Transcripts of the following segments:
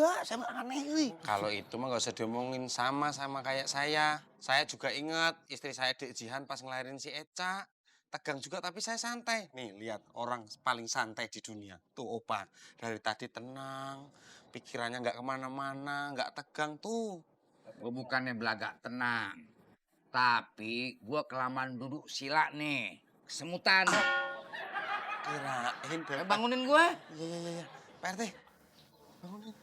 juga, sama aneh euy. Kalau itu mah nggak usah diomongin, sama kayak saya. Saya juga ingat istri saya Dek Jihan pas ngelahirin si Eca. Tegang juga tapi saya santai. Nih lihat orang paling santai di dunia. Tuh Opa, dari tadi tenang, pikirannya nggak kemana-mana, nggak tegang tuh. Gue bukannya belagak tenang. Tapi gue kelamaan duduk sila nih. Kesemutan. Kirain deh. Bangunin gue. Iya. Pak RT, bangunin.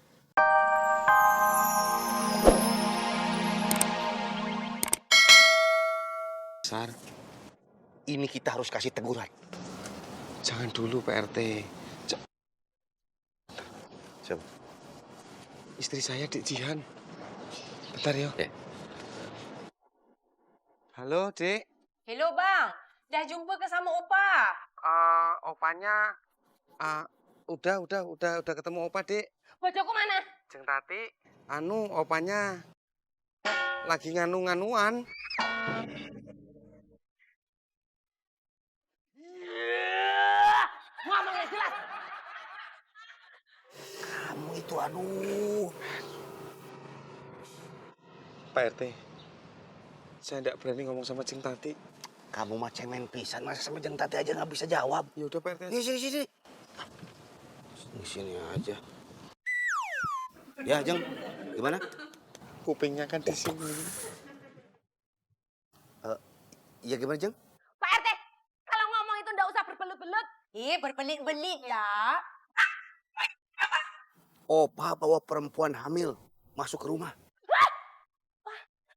Sar, Ini kita harus kasih teguran. jangan dulu Pak RT. Siapa? Istri saya Dek Jihan. Bentar ya. Ya. Halo Dek. Halo Bang, dah jumpa ke sama Opa? Opanya, udah ketemu Opa Dek. Bocokku mana? Jeng Tati, opanya lagi nganu-nganuan. Ngomong yang jelas. Kamu itu aduh. Pak RT, saya tidak berani ngomong sama Jeng Tati. Kamu mah cemen pisan, masa sama Jeng Tati aja nggak bisa jawab. Ya udah Pak RT. Sini. Di sini aja. Ya, Jeng. Gimana? Kupingnya kan di sini. Iya gimana, Jeng? Pak RT, kalau ngomong itu ndak usah berbelut-belut. Berbelit-belit ya. Opa bawa perempuan hamil masuk ke rumah.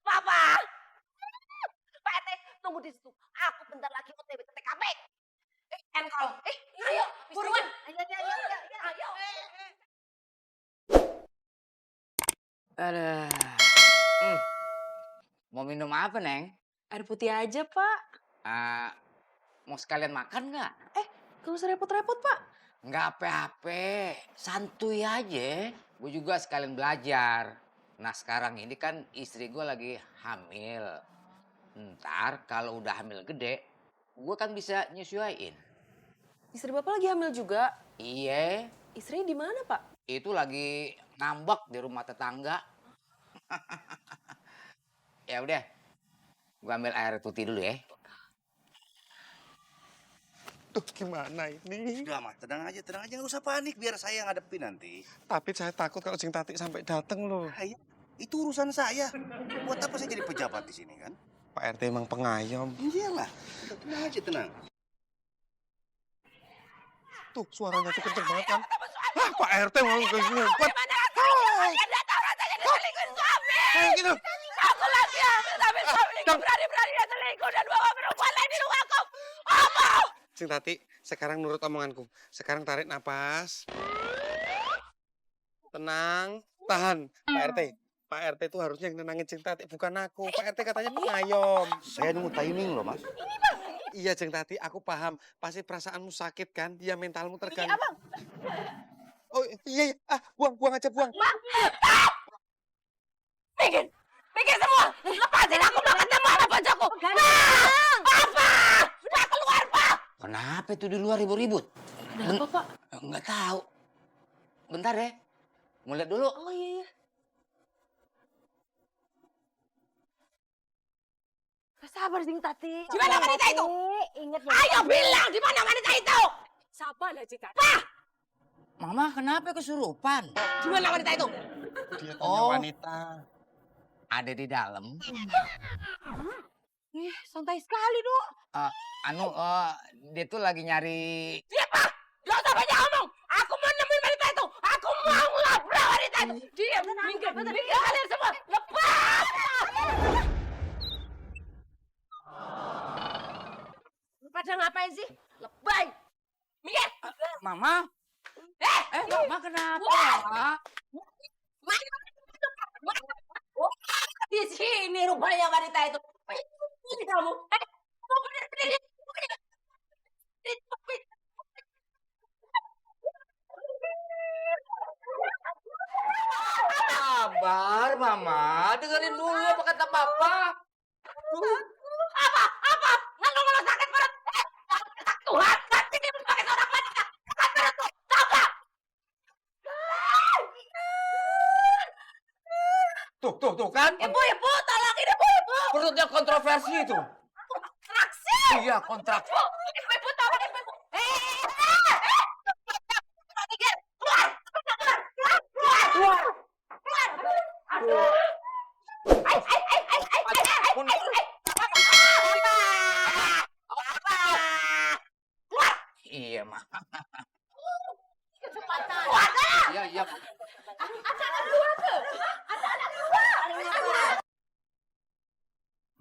Papa. Pak RT, tunggu di situ. Aku bentar lagi OTW ke TKP. Engkau. Ayo, buruan. Ayo. Aduh. Mau minum apa, Neng? Air putih aja, Pak. Mau sekalian makan nggak? Gak usah repot-repot, Pak. Nggak apa-apa. Santuy aja. Gue juga sekalian belajar. Nah sekarang ini kan istri gue lagi hamil. Ntar kalau udah hamil gede, gue kan bisa nyesuaiin. Istri Bapak lagi hamil juga. Iya, Istrinya di mana, Pak? itu lagi ngambek di rumah tetangga. Ya udah, gue ambil air putih dulu ya. Tuh gimana ini? Udah, Mas. Tenang aja. Nggak usah panik. Biar saya yang ngadepin nanti. Tapi saya takut kalau Jeng Tati sampai datang loh. Ayo. Itu urusan saya. Buat apa saya jadi pejabat di sini, kan? Pak RT emang pengayom. Iyalah. Tenang aja, tenang. Tuh suaranya tuh kenceng banget kan. Pak RT mau ke sini. Kalian nggak tahu rasanya diselingkuhin suami. Gitu. Aku lagi hamil tapi suamiku berani-beraninya selingkuh dan bawa perempuan lain di rumahku. Apa? Jeng Tati, sekarang nurut omonganku. Sekarang tarik napas. Tenang, tahan. Pak RT. Pak RT itu harusnya yang nenangin Jeng Tati, bukan aku. Pak RT katanya pengayom. Saya nunggu timing loh, Mas. Iya Jeng Tati, aku paham. Pasti perasaanmu sakit kan? Iya mentalmu terganggu. Iya, Bang. Oh iya. Buang aja, buang. Bikin semua. Lepasin aku mau ketemu sama bocahku. Apa? Udah keluar, Pak. Kenapa itu di luar ribut-ribut? Ada apa, Pak? Nggak tahu. Bentar ya, mau lihat dulu. Oh iya. Sabar, Jeng Tati. Di mana wanita itu? Ingat ya. Ayo bilang di mana wanita itu. Sabar lah, Jeng Tati. Mama kenapa kesurupan? Di mana wanita itu? Dia tanya Oh. wanita. Ada di dalam. Santai sekali, Dok. Dia tuh lagi nyari. Diam, Pak. Gak usah banyak ngomong. Aku mau nemuin wanita itu. Aku mau ngobrol wanita itu. Diam. Minggir kalian semua. Lepas. Pada ngapain sih? Lebay. Minggir. Mama? Mama kenapa? Di sini rupanya wanita itu. Ini kamu. Berdiri. Sabar, Mama. Dengerin dulu apa kata Papa. Apa? Ngeluh sakit perut. Tuhan, kasih dia sebagai seorang wanita. Sakit perut tuh. Tahu gak? tuh kan. Ibu, tolongin ibu. Perutnya kontroversi itu. Kontraksi. Iya, kontrak. Ibu, tolongin ibu. Minggir. Keluar. Iya, mah. Kecepatan. Iya, iya.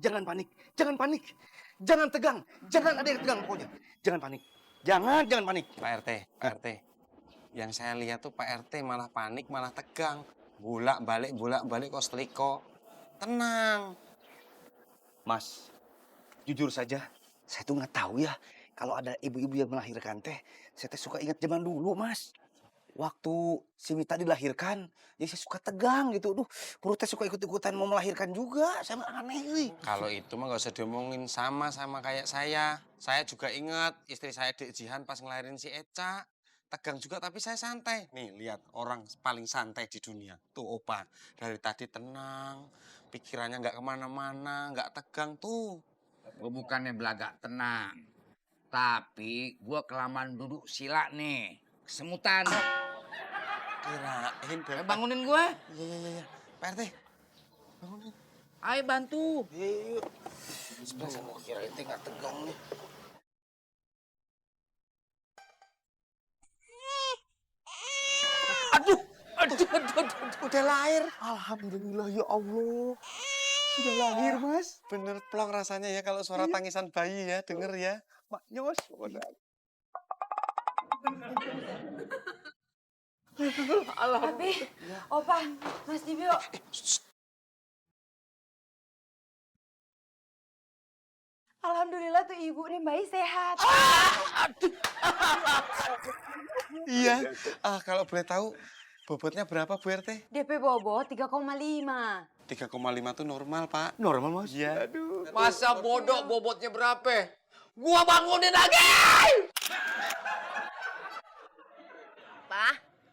Jangan panik, jangan panik. Jangan tegang, jangan ada yang tegang pokoknya. Jangan panik. Jangan panik. Pak RT, Pak RT. Yang saya lihat tuh Pak RT malah panik, malah tegang. Bolak-balik kok seliko. Tenang. Mas, jujur saja, saya tuh nggak tahu ya kalau ada ibu-ibu yang melahirkan teh. Saya teh suka ingat zaman dulu, Mas. Waktu si Mita dilahirkan, ya saya suka tegang gitu. Duh, perutnya suka ikut-ikutan mau melahirkan juga. Saya mah aneh, euy. Kalau itu mah gak usah diomongin sama kayak saya. Saya juga ingat istri saya Dek Jihan pas ngelahirin si Eca. Tegang juga tapi saya santai. Nih lihat orang paling santai di dunia. Tuh Opa, dari tadi tenang. Pikirannya nggak kemana-mana, nggak tegang tuh. Gue bukannya belagak tenang. Tapi gue kelamaan duduk sila nih. Kesemutan. Kirain Bapak. Bangunin gue. Iya. Pak RT, bangunin. Ayo bantu. Iya, yuk. Sebelah sana kirain teh nggak tegang nih. Aduh, udah lahir. Alhamdulillah ya Allah. Sudah lahir, Mas. Bener plong rasanya ya kalau suara tangisan bayi ya, denger ya. Mak Nyos. Abi, Opa, Mas Dibio. Alhamdulillah tuh ibu nih bayi sehat. Iya. Kalau boleh tahu bobotnya berapa Bu RT? DP bobot 3,5. 3,5 tuh normal, Pak. Normal, Mas. Iya. Masa bodoh bobotnya berapa? Gua bangunin lagi.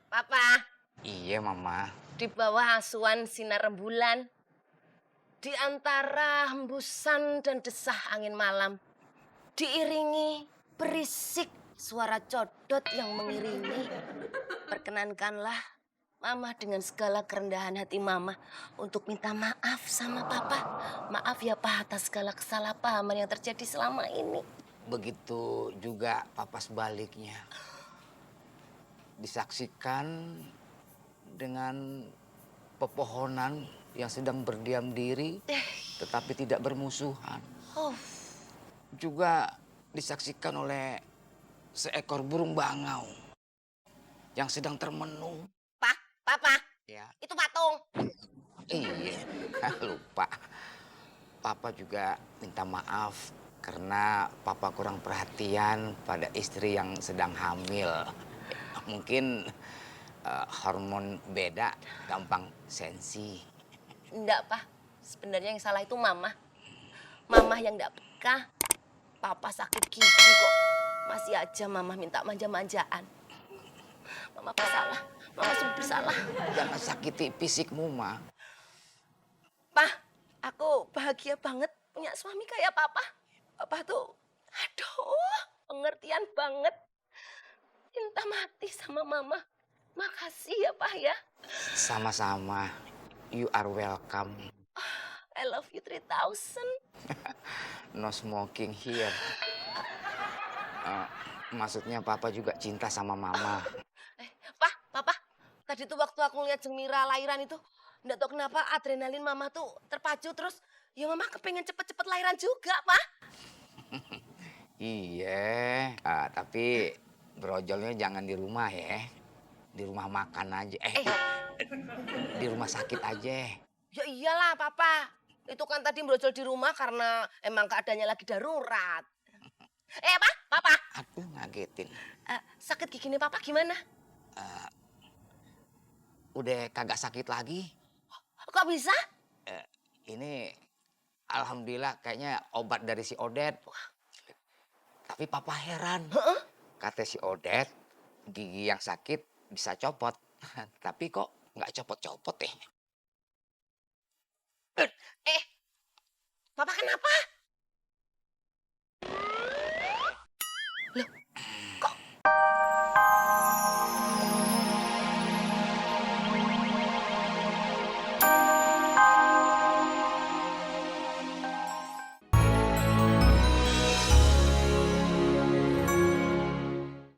Papa, Iya, Mama. di bawah asuhan sinar rembulan, di antara hembusan dan desah angin malam, diiringi berisik suara codot yang mengiringi. Perkenankanlah Mama dengan segala kerendahan hati Mama untuk minta maaf sama Papa. Maaf ya Pak atas segala kesalahpahaman yang terjadi selama ini. Begitu juga Papa sebaliknya. Disaksikan dengan pepohonan yang sedang berdiam diri tetapi tidak bermusuhan. Oh, Juga disaksikan oleh seekor burung bangau yang sedang termenung. Papa, Ya, itu patung. iya, lupa. Papa juga minta maaf karena Papa kurang perhatian pada istri yang sedang hamil. Mungkin hormon beda, gampang sensi. Enggak, Pak. Sebenarnya yang salah itu Mama. Mama yang enggak peka. Papa sakit gigi kok. Masih aja Mama minta manja-manjaan. Mama bersalah. Mama sungguh bersalah. Jangan sakiti fisikmu, Ma. Pak, aku bahagia banget punya suami kayak Papa. Papa tuh, aduh, pengertian banget. Cinta mati sama Mama. Makasih ya, Pak ya. Sama-sama. You are welcome. I love you 3000. No smoking here. Maksudnya Papa juga cinta sama Mama. Papa, tadi tuh waktu aku lihat Mira lahiran itu, enggak tahu kenapa adrenalin Mama tuh terpacu terus. Ya Mama kepengen cepet-cepet lahiran juga, Pak. Iya, tapi brojolnya jangan di rumah ya. Di rumah makan aja. Di rumah sakit aja. Ya iyalah, Papa. Itu kan tadi brojol di rumah karena emang keadaannya lagi darurat. Papa. Aduh, ngagetin. Sakit gigi nih Papa gimana? Udah kagak sakit lagi. Kok bisa? Ini alhamdulillah kayaknya obat dari si Odet. Tapi Papa heran. Kata si Odet, gigi yang sakit bisa copot. Tapi kok nggak copot-copot ya?